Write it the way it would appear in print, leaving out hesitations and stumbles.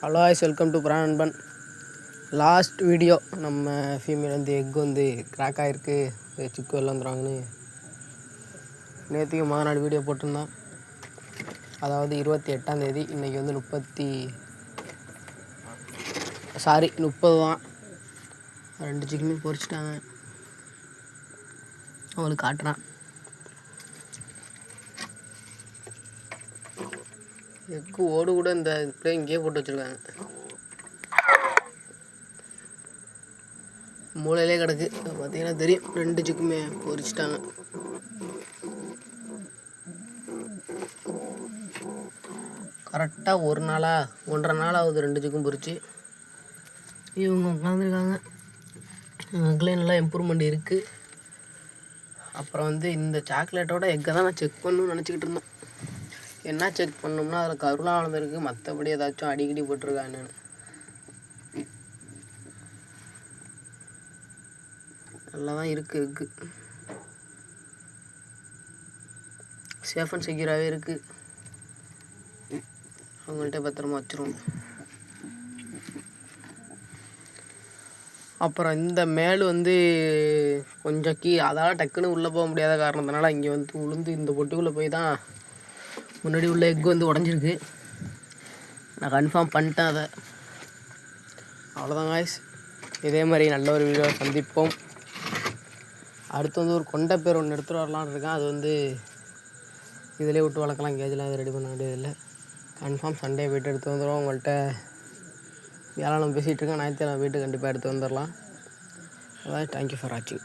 Hello ice, welcome to புராண நண்பன். Last video நம்ம ஃபீமேல் வந்து எக் வந்து கிராக் ஆகிருக்கு, சிக்கு வெளில வந்துடுவாங்கன்னு நேற்றுக்கு நாள் வீடியோ போட்டிருந்தான். அதாவது 28ஆம் தேதி. இன்றைக்கி வந்து 30 தான். 2 சிக்குமே பொரிச்சிட்டாங்க. அவங்களுக்கு காட்டுறான். எக்கு ஓடு கூட இந்த இப்படியே இங்கேயே போட்டு வச்சுருக்காங்க. மூளையிலே கிடக்கு. பார்த்தீங்கன்னா தெரியும், 2 சிக்குமே பொரிச்சிட்டாங்க. கரெக்டாக 1.5 நாள் ஆகுது 2 சிக்கும் பொரிச்சு. இவங்க உட்காந்துருக்காங்க. இவங்களுக்குள்ளே நல்லா இம்ப்ரூவ்மெண்ட் இருக்குது. அப்புறம் வந்து இந்த சாக்லேட்டோட எக்கை தான் நான் செக் பண்ணணும்னு நினச்சிக்கிட்டு இருந்தேன். என்ன செக் பண்ணோம்னா அதில் கருணா வளர்ந்துருக்கு, மற்றபடி ஏதாச்சும் அடிக்கடி போட்டிருக்கா என்னென்னு. நல்லா தான் இருக்குது எக்கு. சேஃப் அண்ட் செக்யூராகவே இருக்குது. அவங்கள்ட்ட பத்திரமா வச்சுருவோம். அப்புறம் இந்த மேல் வந்து கொஞ்சம் அதால் டக்குன்னு உள்ளே போக முடியாத காரணத்தினால இங்கே வந்து உளுந்து இந்த பொட்டிக்குள்ளே போய் தான் முன்னாடி உள்ள எக் வந்து உடஞ்சிருக்கு. நான் கன்ஃபார்ம் பண்ணிட்டேன் அதை. அவ்வளோதான் காய்ஸ். இதே மாதிரி நல்ல ஒரு வீடியோ சந்திப்போம். அடுத்து வந்து ஒரு கொண்டை பேர் ஒன்று எடுத்துகிட்டு வரலான்னு இருக்கேன். அது வந்து இதிலே விட்டு வளர்க்கலாம், கேஜெலாம் இது ரெடி பண்ண வேண்டியதில்லை. கன்ஃபார்ம் சண்டே போய்ட்டு எடுத்து வந்துடுவோம். உங்கள்கிட்ட வியாழன் பேசிகிட்டு இருக்கேன், ஞாயிற்றுக்கிழமை போய்ட்டு கண்டிப்பாக எடுத்து வந்துடலாம். அதான். தேங்க்யூ ஃபார் வாட்சிங்.